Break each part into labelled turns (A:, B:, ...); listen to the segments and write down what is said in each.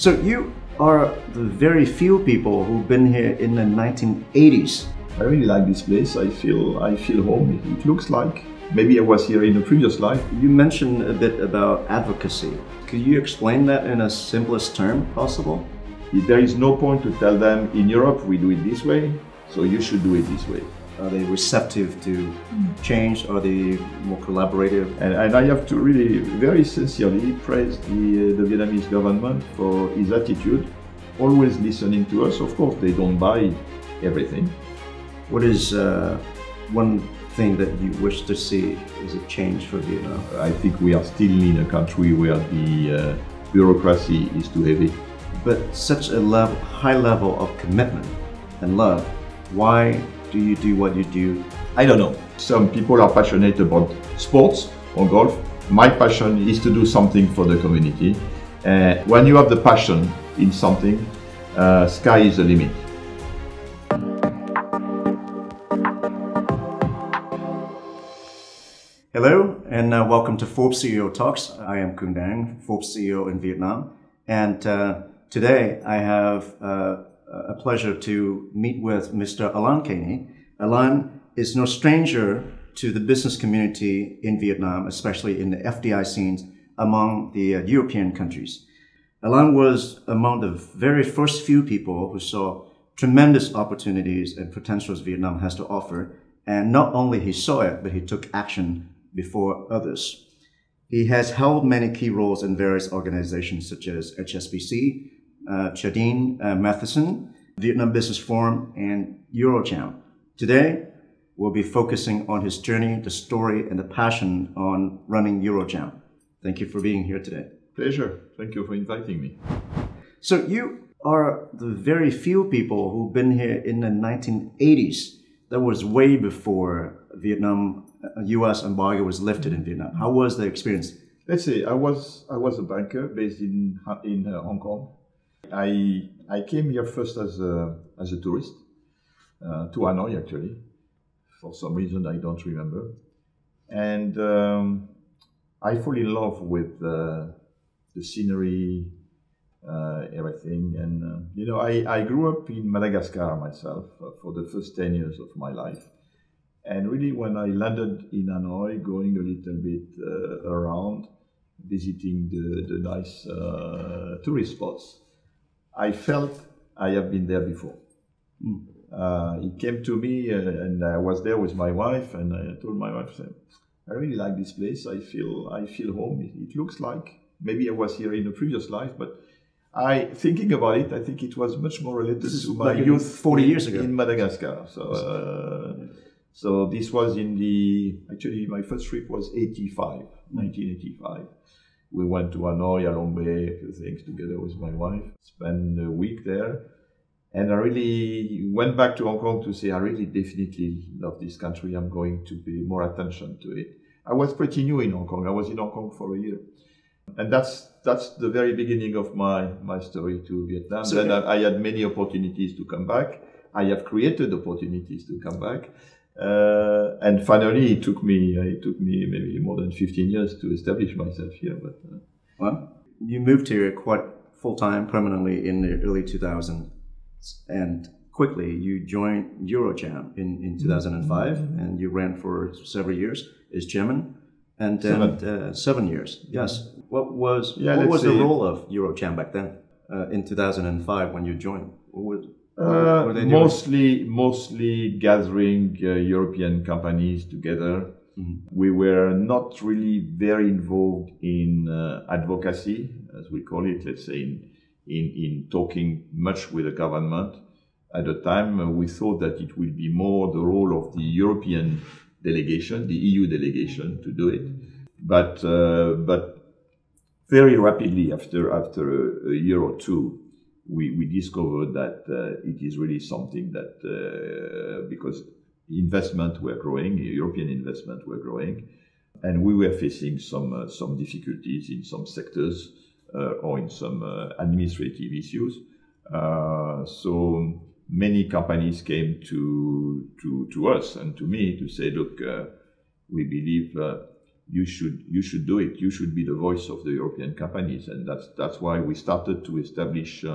A: So you are the very few people who've been here in the 1980s.
B: I really like this place. I feel home. It looks like maybe I was here in a previous life.
A: You mentioned a bit about advocacy. Could you explain that in a simplest term possible?
B: There is no point to tell them in Europe we do it this way, so you should do it this way.
A: Are they receptive to change? Are they more collaborative?
B: And I have to really very sincerely praise the Vietnamese government for his attitude, always listening to us. Of course, they don't buy everything.
A: What is one thing that you wish to see as a change for Vietnam?
B: I think we are still in a country where the bureaucracy is too heavy.
A: But such a high level of commitment and love, why do you do what you do?
B: I don't know. Some people are passionate about sports or golf. My passion is to do something for the community. When you have the passion in something, sky is the limit.
A: Hello, and welcome to Forbes CEO Talks. I am Cuong Dang, Forbes CEO in Vietnam. And today I have a pleasure to meet with Mr. Alain Cany. Alain is no stranger to the business community in Vietnam, especially in the FDI scenes among the European countries. Alain was among the very first few people who saw tremendous opportunities and potentials Vietnam has to offer. And not only he saw it, but he took action before others. He has held many key roles in various organizations such as HSBC, Jardine Matheson, Vietnam Business Forum, and EuroCham. Today, we'll be focusing on his journey, the story, and the passion on running EuroCham. Thank you for being here today.
B: Pleasure. Thank you for inviting me.
A: So you are the very few people who've been here in the 1980s. That was way before Vietnam, U.S. embargo was lifted in Vietnam. How was the experience?
B: Let's say I was a banker based in Hong Kong. I came here first as a tourist to Hanoi, actually. For some reason I don't remember, and I fall in love with the scenery, everything, and I grew up in Madagascar myself for the first 10 years of my life. And really, when I landed in Hanoi, going a little bit around, visiting the nice tourist spots, I felt I have been there before. It came to me, and I was there with my wife, and I told my wife, I really like this place. I feel home. It looks like maybe I was here in a previous life, but thinking about it, I think it was much more related to my youth
A: 40 years ago
B: in Madagascar. So this was actually my first trip was 1985. We went to Hanoi, Along Bay, a few things together with my wife, spent a week there. And I really went back to Hong Kong to say, I really definitely love this country. I'm going to pay more attention to it. I was pretty new in Hong Kong. I was in Hong Kong for a year. And that's the very beginning of my story to Vietnam. So, then I had many opportunities to come back. I have created opportunities to come back. And finally, it took me maybe more than 15 years to establish myself here. But
A: well, you moved here quite full-time, permanently in the early 2000s, and quickly you joined EuroCham in 2005, and you ran for several years as chairman, and 7 years. Yes. What was the role of EuroCham back then in 2005 when you joined? What were they doing?
B: Mostly gathering European companies together. We were not really very involved in advocacy, as we call it, let's say, in talking much with the government. At the time, we thought that it would be more the role of the European delegation, the EU delegation, to do it. But very rapidly, after a year or two, we discovered that it is really something that, because investment were growing, European investment were growing, and we were facing some difficulties in some sectors or in some administrative issues. So many companies came to us and to me to say, look, we believe you should do it. You should be the voice of the European companies, and that's why we started to establish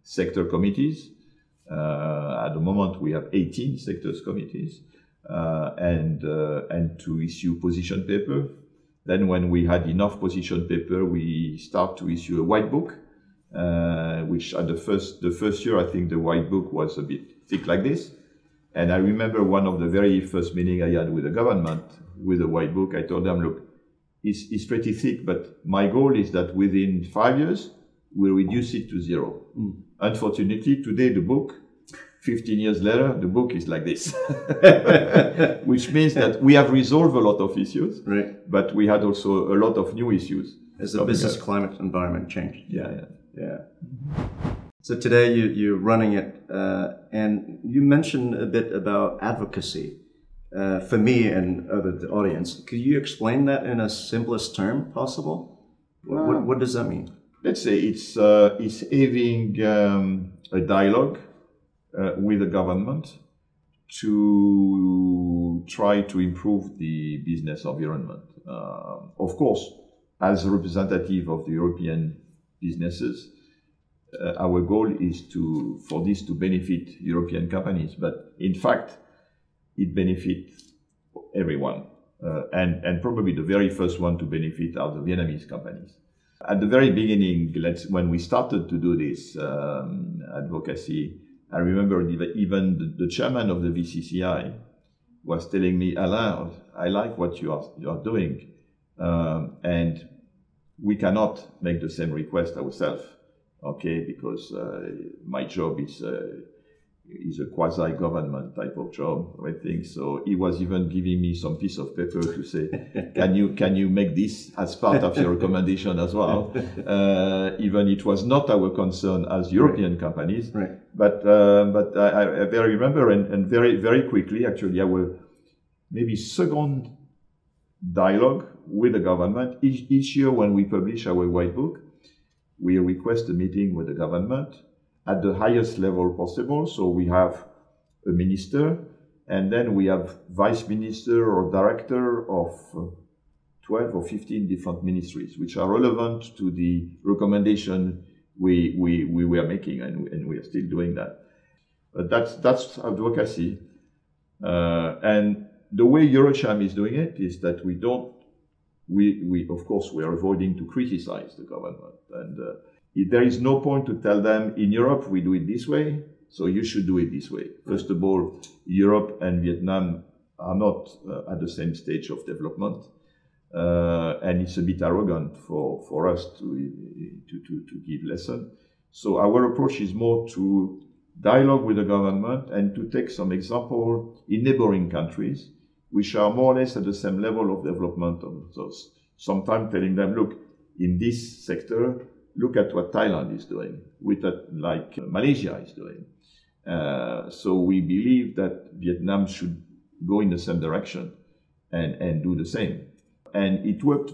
B: sector committees. At the moment, we have 18 sectors committees, and to issue position paper. Then, when we had enough position paper, we start to issue a white book, which at the first year, I think the white book was a bit thick like this. And I remember one of the very first meetings I had with the government with the white book. I told them, look, it's pretty thick, but my goal is that within 5 years, we'll reduce it to 0. Unfortunately, today the book, 15 years later, the book is like this, which means that we have resolved a lot of issues, right, but we had also a lot of new issues.
A: As the business climate environment changed.
B: Yeah.
A: So today you're running it, and you mentioned a bit about advocacy. For me and the audience, could you explain that in a simplest term possible? What does that mean?
B: Let's say it's having a dialogue with the government to try to improve the business environment. Of course, as a representative of the European businesses, our goal is for this to benefit European companies, but in fact, it benefits everyone. And probably the very first one to benefit are the Vietnamese companies. At the very beginning, when we started to do this advocacy, I remember even the chairman of the VCCI was telling me, Alain, I like what you are doing, and we cannot make the same request ourselves, okay? Because my job is a quasi-government type of job, I think. So he was even giving me some piece of paper to say, can you make this as part of your recommendation as well? Even it was not our concern as European companies, right. But I very remember, and very, very quickly, actually, our maybe second dialogue with the government. Each year when we publish our white book, we request a meeting with the government at the highest level possible. So we have a minister, and then we have vice minister or director of 12 or 15 different ministries, which are relevant to the recommendation we were making, and we are still doing that. But that's advocacy. And the way EuroCham is doing it is that we of course, we are avoiding to criticize the government. And there is no point to tell them, in Europe, we do it this way, so you should do it this way. First of all, Europe and Vietnam are not at the same stage of development. And it's a bit arrogant for us to give lesson. So our approach is more to dialogue with the government and to take some example in neighboring countries, which are more or less at the same level of development. So sometimes telling them, look, in this sector, look at what Thailand is doing, like Malaysia is doing. So we believe that Vietnam should go in the same direction and do the same. And it worked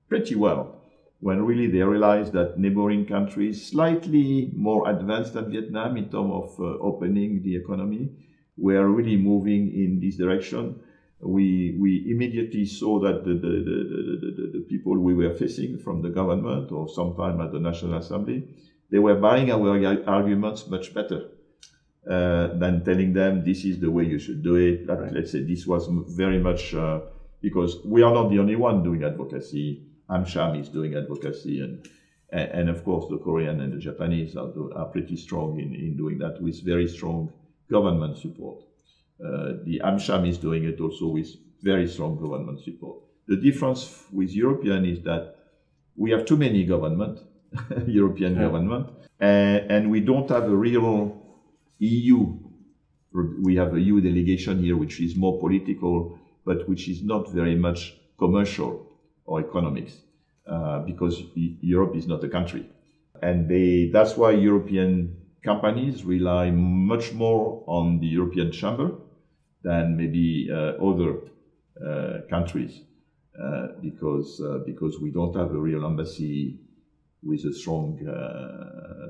B: pretty well when really they realized that neighboring countries, slightly more advanced than Vietnam in terms of opening the economy, were really moving in this direction. We immediately saw that the people we were facing from the government or sometime at the National Assembly, they were buying our arguments much better than telling them this is the way you should do it. Right. Let's say this was very much because we are not the only one doing advocacy. AmCham is doing advocacy, and of course the Korean and the Japanese are pretty strong in doing that with very strong government support. The AmCham is doing it also with very strong government support. The difference with European is that we have too many government, European government, and we don't have a real EU. We have a EU delegation here, which is more political, but which is not very much commercial or economics, because Europe is not a country. And that's why European companies rely much more on the European Chamber than maybe other countries, because we don't have a real embassy with a strong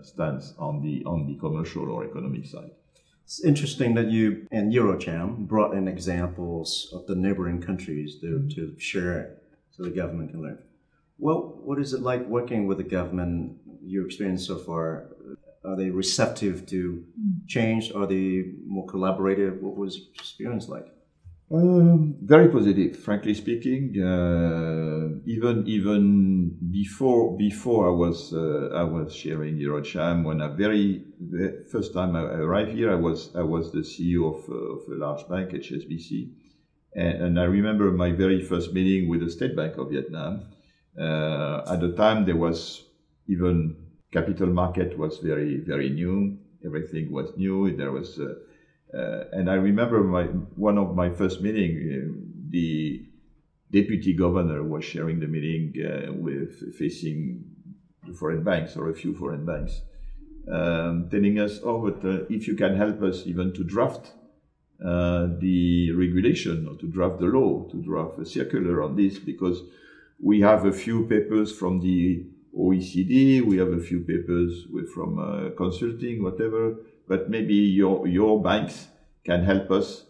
B: stance on the commercial or economic side.
A: It's interesting that you and EuroCham brought in examples of the neighboring countries to share so the government can learn. Well, what is it like working with the government, your experience so far? Are they receptive to change? Are they more collaborative? What was your experience like?
B: Very positive, frankly speaking. Even before I was sharing EuroCham, when first time I arrived here, I was the CEO of a large bank, HSBC, and I remember my very first meeting with the State Bank of Vietnam. At the time, there was even capital market was very new. Everything was new. There was. And I remember one of my first meeting, the deputy governor was sharing the meeting facing the foreign banks or a few foreign banks, telling us, but if you can help us even to draft the regulation or to draft the law, to draft a circular on this, because we have a few papers from the OECD, we have a few papers from consulting, whatever. But maybe your banks can help us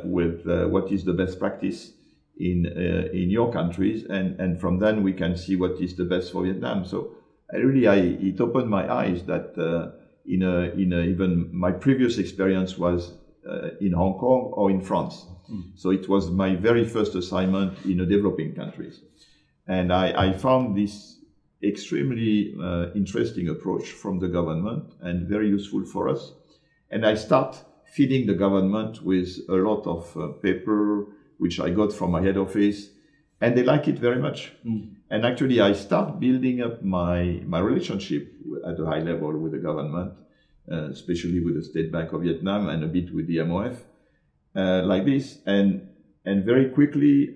B: with what is the best practice in your countries, and from then we can see what is the best for Vietnam. So it opened my eyes that even my previous experience was in Hong Kong or in France. So it was my very first assignment in a developing countries, and I found this extremely interesting approach from the government and very useful for us. And I start feeding the government with a lot of paper, which I got from my head office, and they like it very much. And actually, I start building up my relationship at a high level with the government, especially with the State Bank of Vietnam and a bit with the MOF, like this. And very quickly,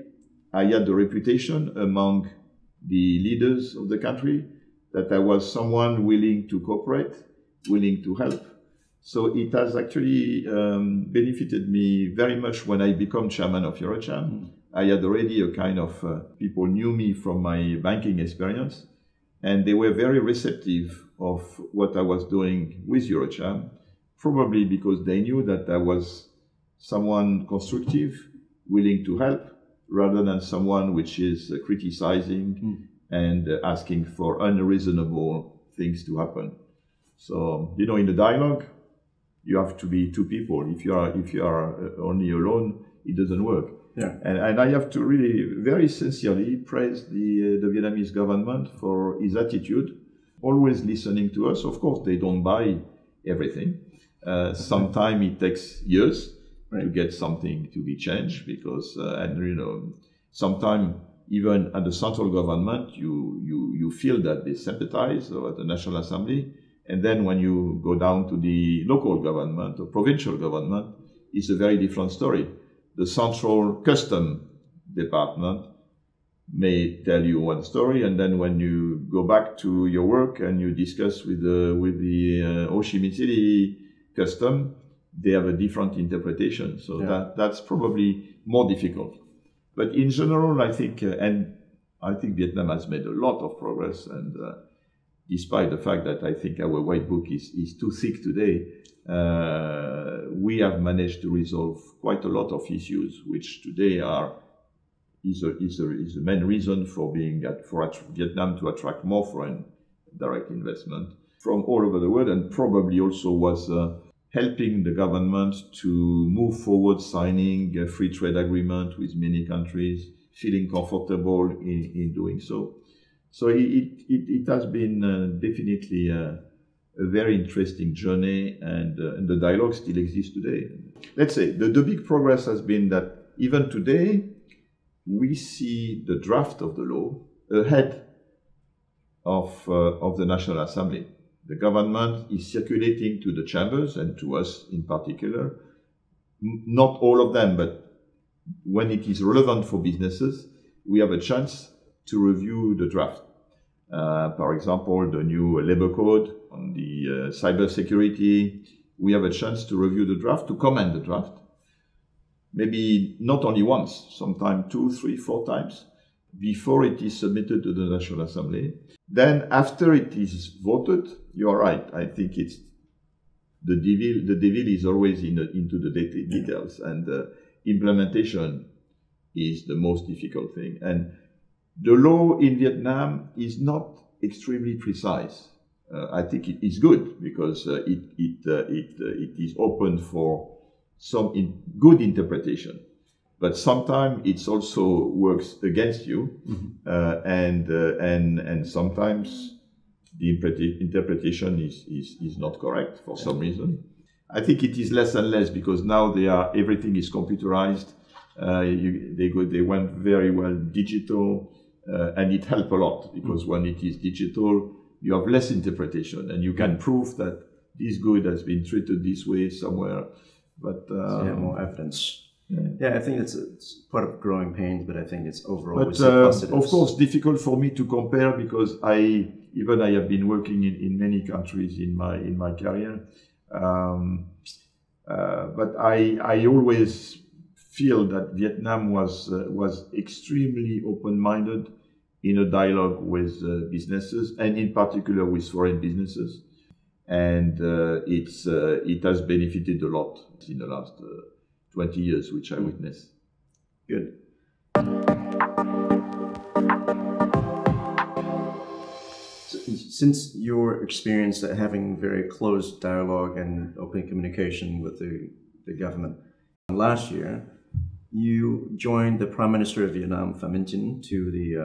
B: I had the reputation among the leaders of the country that I was someone willing to cooperate, willing to help. So it has actually benefited me very much when I become chairman of EuroCham. I had already a kind of people knew me from my banking experience, and they were very receptive of what I was doing with EuroCham, probably because they knew that I was someone constructive, willing to help, rather than someone which is criticizing and asking for unreasonable things to happen. So, in the dialogue, you have to be two people. If you are only alone, it doesn't work.
A: Yeah.
B: And I have to really very sincerely praise the Vietnamese government for his attitude, always listening to us. Of course, they don't buy everything. Sometimes it takes years to get something to be changed, because sometimes even at the central government you feel that they sympathize, or at the National Assembly, and then when you go down to the local government or provincial government, it's a very different story. The central custom department may tell you one story, and then when you go back to your work and you discuss with the Ho Chi Minh City custom, they have a different interpretation. So that's probably more difficult. But in general, I think Vietnam has made a lot of progress, and despite the fact that I think our white book is too thick today, we have managed to resolve quite a lot of issues, which today is the main reason for Vietnam to attract more foreign direct investment from all over the world, and probably also was helping the government to move forward, signing a free trade agreement with many countries, feeling comfortable in doing so. So it has been definitely a very interesting journey, and the dialogue still exists today. Let's say the big progress has been that even today we see the draft of the law ahead of the National Assembly. The government is circulating to the chambers and to us in particular, not all of them, but when it is relevant for businesses, we have a chance to review the draft. For example, the new labor code on the cyber security, we have a chance to review the draft, to comment the draft. Maybe not only once, sometimes 2, 3, 4 times before it is submitted to the National Assembly. Then after it is voted, you are right, I think it's the devil is always into the details, and implementation is the most difficult thing. And the law in Vietnam is not extremely precise. I think it is good because it is open for some good interpretation, but sometimes it also works against you, and sometimes the interpretation is not correct for some reason. I think it is less and less because now everything is computerized. They went very well digital, and it helped a lot because when it is digital, you have less interpretation, and you can prove that this good has been treated this way somewhere. But
A: so you have more evidence. Yeah, I think it's part of growing pains, but I think it's overall.
B: But of course, difficult for me to compare because I have been working in many countries in my career. But I always feel that Vietnam was extremely open-minded in a dialogue with businesses, and in particular with foreign businesses, and it has benefited a lot in the last 20 years, which I witnessed.
A: Good. Since your experience at having very close dialogue and open communication with the government, last year you joined the Prime Minister of Vietnam, Phạm Minh Chính, to the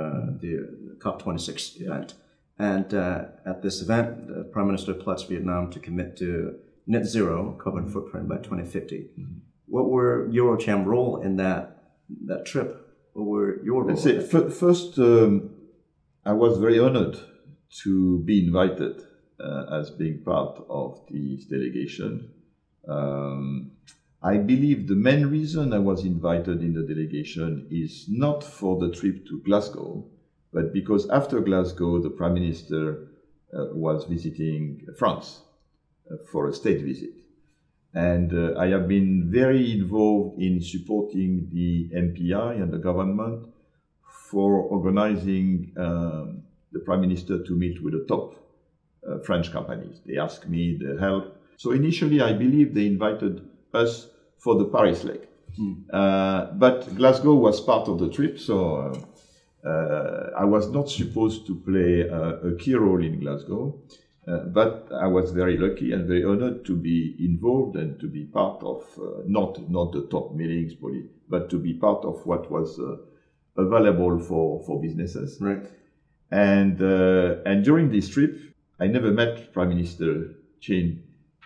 A: COP26 event. And at this event, the Prime Minister pledged Vietnam to commit to net zero carbon footprint by 2050. What were EuroCham role in that trip? What were your roles?
B: First, I was very honored to be invited as being part of this delegation. I believe the main reason I was invited in the delegation is not for the trip to Glasgow, but because after Glasgow, the Prime Minister was visiting France for a state visit. And I have been very involved in supporting the MPI and the government for organizing the Prime Minister to meet with the top French companies. They asked me the help. So initially, I believe they invited us for the Paris leg. But Glasgow was part of the trip, so I was not supposed to play a key role in Glasgow. But I was very lucky and very honored to be involved and to be part of, not the top meetings, but to be part of what was available for businesses.
A: Right.
B: And during this trip, I never met Prime Minister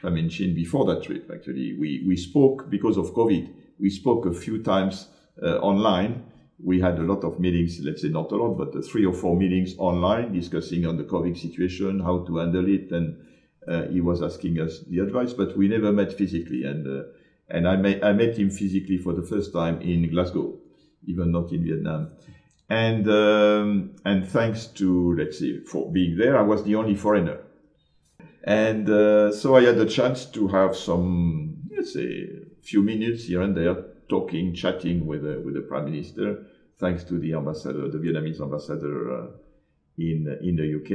B: Phạm Minh Chính before that trip, actually. We spoke, because of COVID, we spoke a few times online. We had a lot of meetings, let's say not a lot, but 3 or 4 meetings online discussing on the COVID situation, how to handle it, and he was asking us the advice, but we never met physically. And I met him physically for the first time in Glasgow, even not in Vietnam. And thanks to, let's say, for being there, I was the only foreigner. And so I had the chance to have some, let's say, few minutes here and there, talking, chatting with the Prime Minister, thanks to the ambassador, the Vietnamese ambassador in the UK,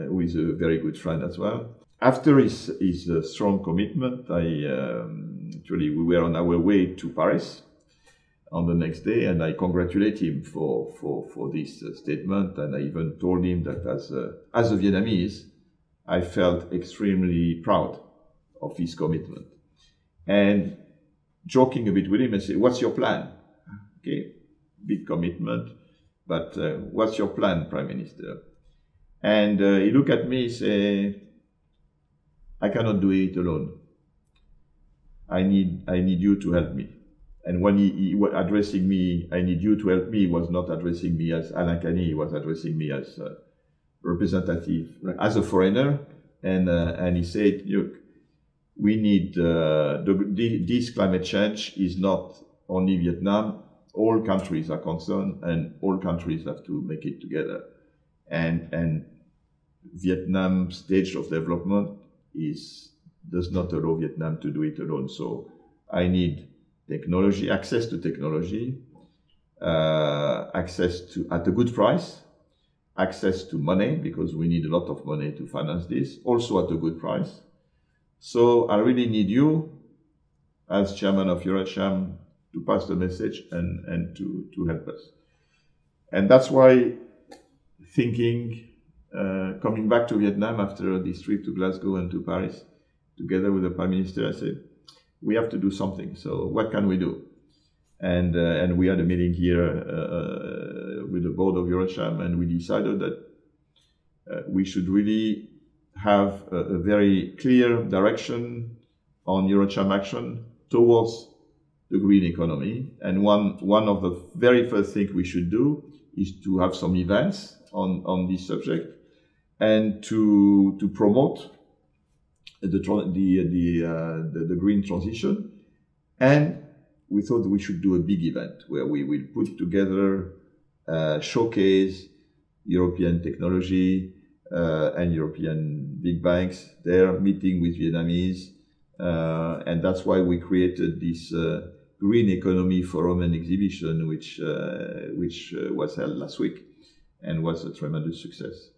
B: who is a very good friend as well. After his strong commitment, actually we were on our way to Paris on the next day, and I congratulate him for this statement, and I even told him that as a Vietnamese, I felt extremely proud of his commitment. And joking a bit with him and say, "What's your plan?" Okay, big commitment, but what's your plan, Prime Minister? And he looked at me and said, "I cannot do it alone. I need you to help me." And when he was addressing me, "I need you to help me," he was not addressing me as Alain Cany, he was addressing me as a representative, as a foreigner. And he said, "Look, we need, this climate change is not only Vietnam, all countries are concerned, and all countries have to make it together. And Vietnam's stage of development does not allow Vietnam to do it alone. So I need technology, access to technology, access to, at a good price, access to money, because we need a lot of money to finance this, also at a good price, So I really need you as chairman of EuroCham to pass the message and to help us. And that's why thinking, coming back to Vietnam after this trip to Glasgow and to Paris, together with the Prime Minister, I said, we have to do something. So what can we do? And we had a meeting here with the board of EuroCham, and we decided that we should really have a very clear direction on EuroCham action towards the green economy. And one of the very first things we should do is to have some events on this subject and to promote the green transition. And we thought we should do a big event where we will put together, showcase European technology and European big banks there, meeting with Vietnamese. And that's why we created this Green Economy Forum and Exhibition, which was held last week and was a tremendous success.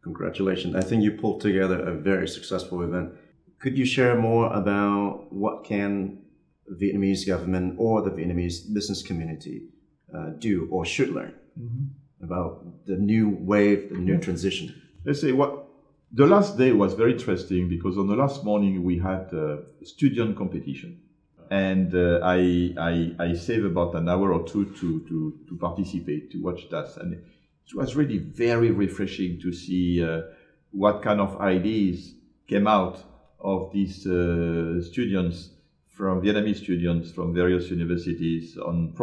A: Congratulations. I think you pulled together a very successful event. Could you share more about what can the Vietnamese government or the Vietnamese business community do or should learn about the new wave, the new transition?
B: Let's say the last day was very interesting because on the last morning we had a student competition. And I saved about an hour or two to participate, to watch that. And it was really very refreshing to see what kind of ideas came out of these students, from Vietnamese students from various universities on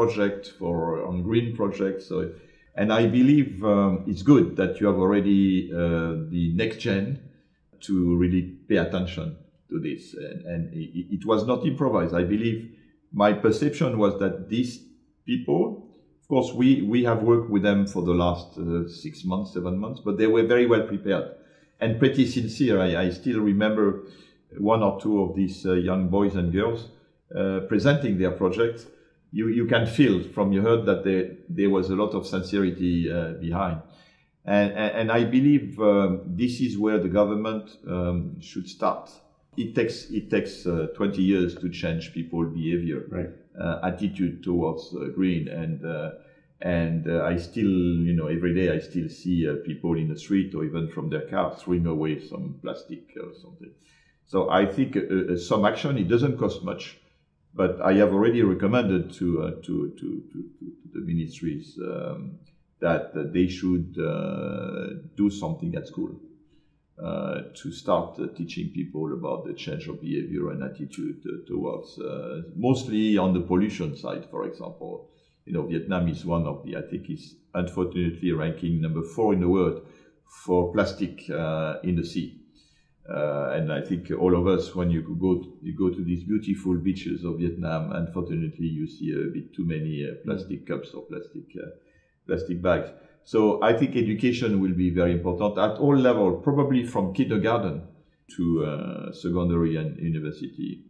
B: green projects. So, and I believe it's good that you have already the next gen to really pay attention to this. And it was not improvised. I believe my perception was that these people, of course, we have worked with them for the last 6 months, 7 months, but they were very well prepared and pretty sincere. I still remember one or two of these young boys and girls presenting their projects. You can feel from your heart that there was a lot of sincerity behind. And I believe this is where the government should start. It takes 20 years to change people's behavior, right. Attitude towards green, and I still, every day I still see people in the street or even from their car throwing away some plastic or something. So I think some action, it doesn't cost much, but I have already recommended to the ministries that they should do something at school. To start teaching people about the change of behavior and attitude towards, mostly on the pollution side, for example. Vietnam is one of I think is unfortunately ranking number 4 in the world for plastic in the sea. And I think all of us, when you go to these beautiful beaches of Vietnam, unfortunately you see a bit too many plastic cups or plastic bags. So I think education will be very important at all levels, probably from kindergarten to secondary and university.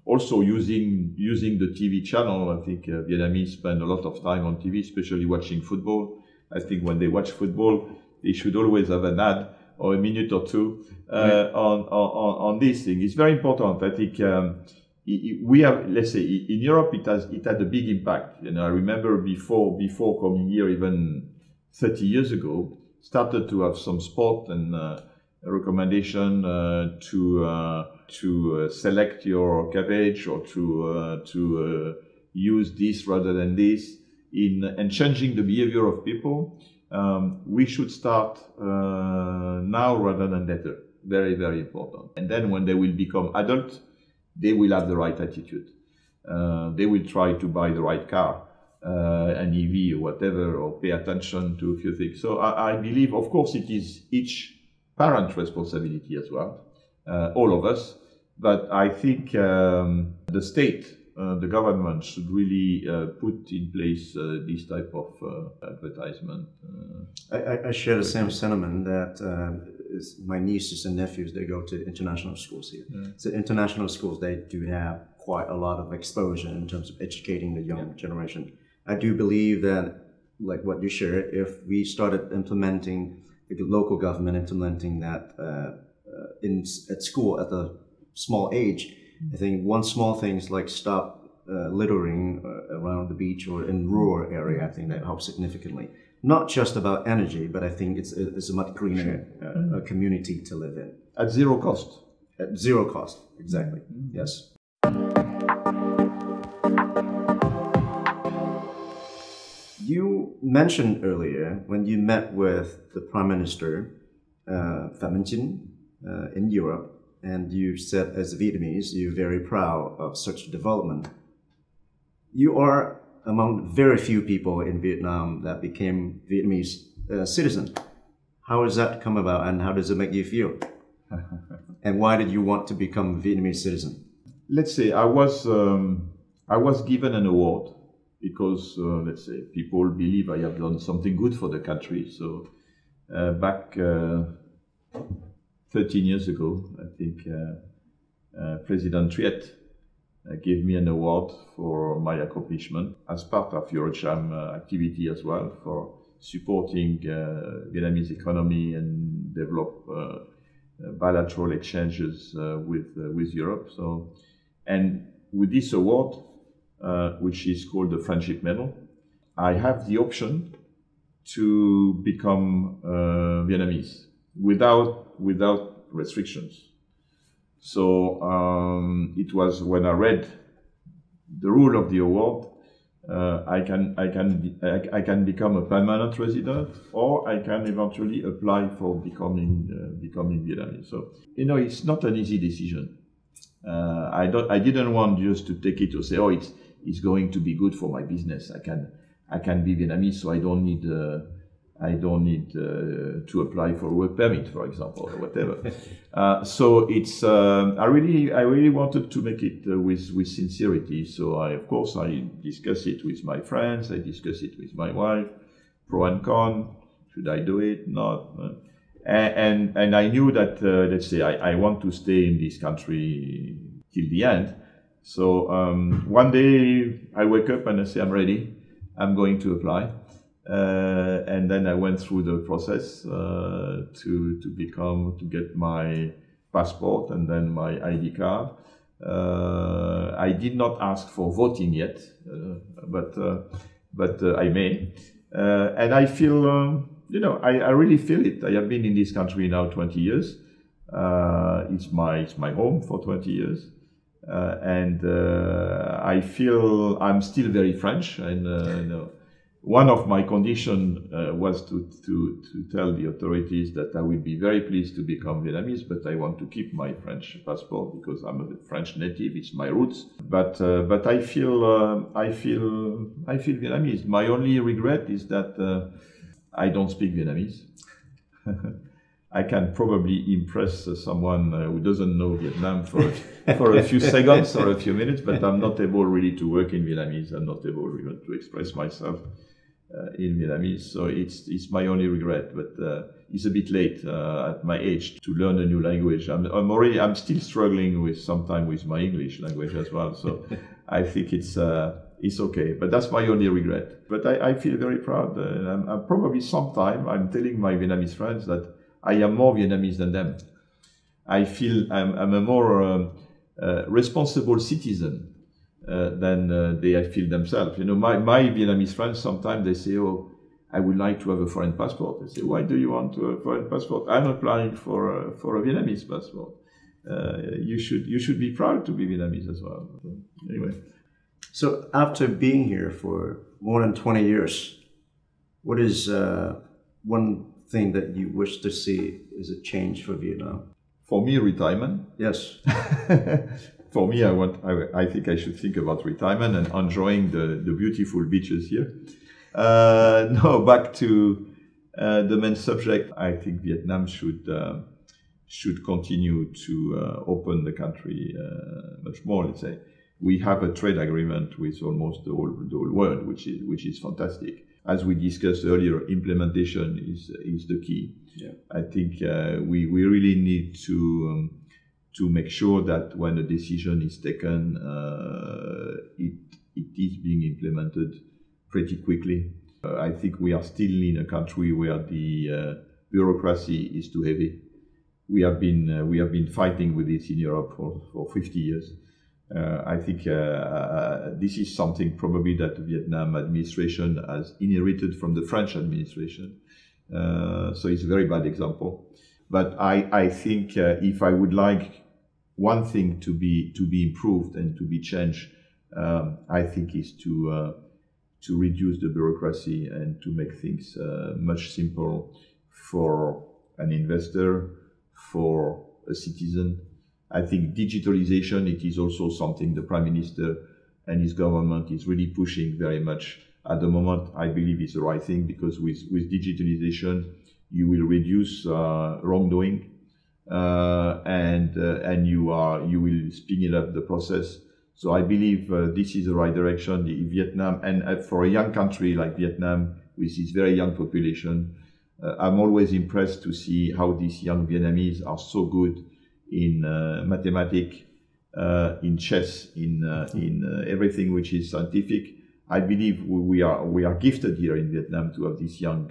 B: Also using the TV channel, I think Vietnamese spend a lot of time on TV, especially watching football. I think when they watch football, they should always have an ad or a minute or two on this thing. It's very important. I think we have, let's say, in Europe, it had a big impact. I remember before coming here, even 30 years ago, started to have some sport and recommendation to select your cabbage or to use this rather than this and changing the behavior of people. We should start now rather than later. Very, very important. And then when they will become adult, they will have the right attitude. They will try to buy the right car. An EV or whatever, or pay attention to a few things. So I believe, of course, it is each parent's responsibility as well, all of us. But I think the state, the government should really put in place this type of advertisement.
A: I share the same sentiment that my nieces and nephews, they go to international schools here. Yeah. So international schools, they do have quite a lot of exposure in terms of educating the young generation. I do believe that, like what you share, if we started implementing, the local government implementing that at school, at the small age. I think one small thing is like stop littering around the beach or in rural area. I think that helps significantly. Not just about energy, but I think it's a much greener community to live in.
B: At zero cost.
A: At zero cost, exactly. Yes. You mentioned earlier when you met with the Prime Minister Phạm Minh Chính in Europe, and you said as Vietnamese, you're very proud of such development. You are among very few people in Vietnam that became Vietnamese citizen. How does that come about, and how does it make you feel? And why did you want to become a Vietnamese citizen?
B: Let's say I was given an award because let's say people believe I have done something good for the country. So back 13 years ago, I think President Triet gave me an award for my accomplishment as part of EuroCham activity as well for supporting Vietnamese economy and develop bilateral exchanges with Europe. So, and with this award, which is called the Friendship Medal, I have the option to become Vietnamese without restrictions. So it was when I read the rule of the award, I can become a permanent resident, or I can eventually apply for becoming Vietnamese. So it's not an easy decision. I didn't want just to take it to say, oh, it's going to be good for my business. I can be Vietnamese, so I don't need to apply for a work permit, for example, or whatever. So it's I really wanted to make it with sincerity. So I discuss it with my friends. I discuss it with my wife, pro and con. Should I do it? Not. And I knew that let's say I want to stay in this country till the end. So one day I wake up and I say I'm ready. I'm going to apply. And then I went through the process to get my passport and then my ID card. I did not ask for voting yet, but I may. And I feel, I really feel it. I have been in this country now 20 years. It's my home for 20 years. And I feel I'm still very French. And one of my conditions was to tell the authorities that I will be very pleased to become Vietnamese, but I want to keep my French passport because I'm a French native. It's my roots. But I feel Vietnamese. My only regret is that I don't speak Vietnamese. I can probably impress someone who doesn't know Vietnam for a few seconds or a few minutes, but I'm not able really to work in Vietnamese. I'm not able really to express myself in Vietnamese. So it's my only regret. But it's a bit late at my age to learn a new language. I'm still struggling sometimes with my English language as well. So I think it's okay. But that's my only regret. But I feel very proud. I'm probably sometime I'm telling my Vietnamese friends that I am more Vietnamese than them. I feel I'm a more responsible citizen than they feel themselves. My Vietnamese friends, sometimes they say, oh, I would like to have a foreign passport. They say, why do you want a foreign passport? I'm applying for a Vietnamese passport. You should be proud to be Vietnamese as well. Anyway.
A: So after being here for more than 20 years, what is one thing that you wish to see is a change for Vietnam?
B: For me, retirement.
A: Yes.
B: For me, I think I should think about retirement and enjoying the beautiful beaches here. No, back to the main subject. I think Vietnam should continue to open the country much more. Let's say we have a trade agreement with almost the whole world, which is fantastic. As we discussed earlier, implementation is the key. Yeah. I think we really need to make sure that when a decision is taken, it is being implemented pretty quickly. I think we are still in a country where the bureaucracy is too heavy. we have been fighting with this in Europe for 50 years. I think this is something probably that the Vietnam administration has inherited from the French administration. So it's a very bad example. But I think if I would like one thing to be improved and to be changed, I think is to reduce the bureaucracy and to make things much simpler for an investor, for a citizen. I think digitalization, it is also something the Prime Minister and his government is really pushing very much at the moment. I believe it's the right thing, because with digitalization, you will reduce wrongdoing, and you will speed up the process. So I believe this is the right direction. Vietnam, and for a young country like Vietnam, with its very young population, I'm always impressed to see how these young Vietnamese are so good in mathematics, in chess, in everything which is scientific. I believe we are gifted here in Vietnam to have these young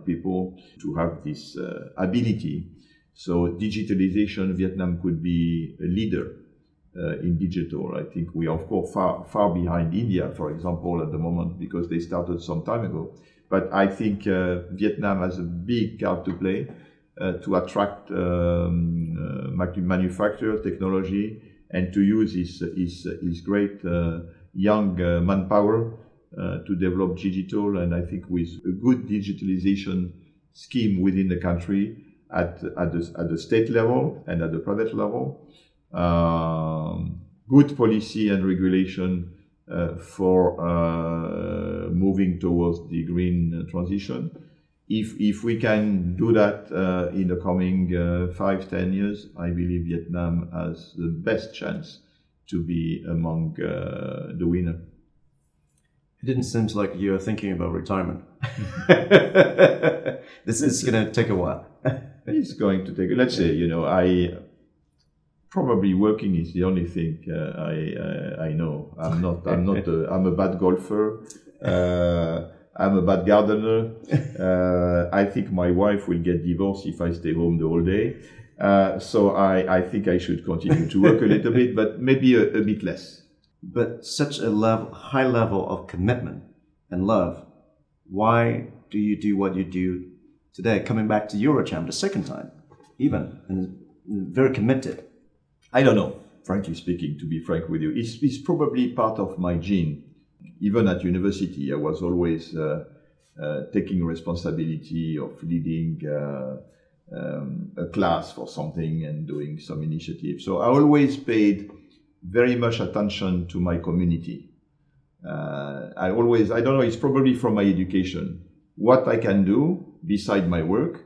B: people, to have this ability. So digitalization, Vietnam could be a leader in digital. I think we are of course far behind India, for example, at the moment, because they started some time ago. But I think Vietnam has a big card to play to attract manufacture technology and to use his great young manpower to develop digital. And I think with a good digitalization scheme within the country at the state level and at the private level, good policy and regulation for moving towards the green transition. If we can do that in the coming 5-10 years, I believe Vietnam has the best chance to be among the winner.
A: It didn't seem like you're thinking about retirement. This is going to take a while.
B: It's going to take, let's say, I probably working is the only thing I know. I'm a bad golfer. I'm a bad gardener. I think my wife will get divorced if I stay home the whole day. So I think I should continue to work a little bit, but maybe a bit less.
A: But such a high level of commitment and love, why do you do what you do today, coming back to EuroCham the second time, even, and very committed?
B: I don't know, frankly speaking, to be frank with you. It's probably part of my gene. Even at university, I was always taking responsibility of leading a class for something and doing some initiative. So I always paid very much attention to my community. I don't know, it's probably from my education, what I can do beside my work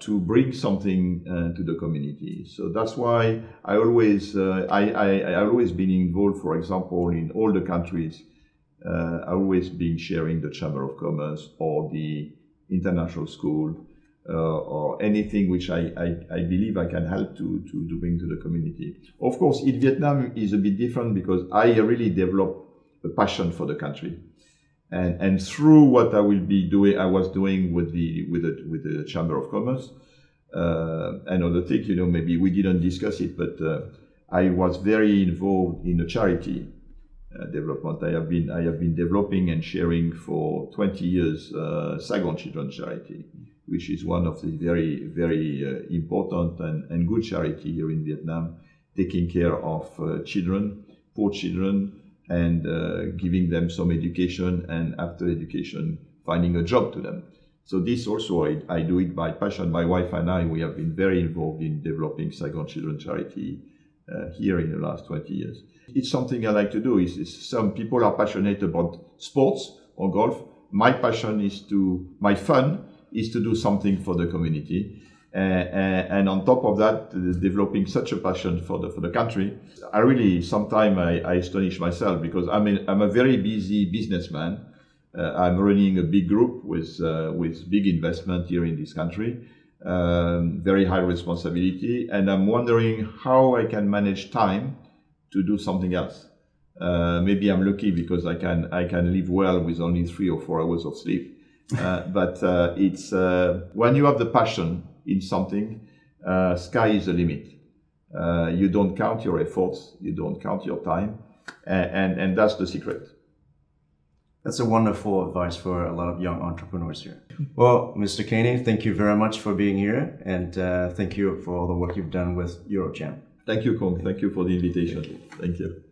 B: to bring something to the community. So that's why I always been involved, for example, in all the countries. I always been sharing the Chamber of Commerce or the international school or anything which I believe I can help to bring to the community. Of course, in Vietnam is a bit different because I really developed a passion for the country, and through what I was doing with the Chamber of Commerce and other things. Maybe we didn't discuss it, but I was very involved in the charity development. I have been developing and sharing for 20 years Saigon Children Charity, which is one of the very, very important and good charity here in Vietnam, taking care of children, poor children, and giving them some education, and after education, finding a job to them. So this also, I do it by passion. My wife and I, we have been very involved in developing Saigon Children Charity here in the last 20 years. It's something I like to do. Some people are passionate about sports or golf. My fun is to do something for the community. And on top of that, developing such a passion for the country. I really, sometimes I astonish myself because I'm a very busy businessman. I'm running a big group with big investment here in this country, very high responsibility, and I'm wondering how I can manage time to do something else. Maybe I'm lucky because I can live well with only 3 or 4 hours of sleep. But it's when you have the passion in something, sky is the limit. You don't count your efforts, you don't count your time, and that's the secret.
A: That's a wonderful advice for a lot of young entrepreneurs here. Well, Mr. Cany, thank you very much for being here, and thank you for all the work you've done with EuroCham.
B: Thank you, Kong. Thank you for the invitation. Thank you.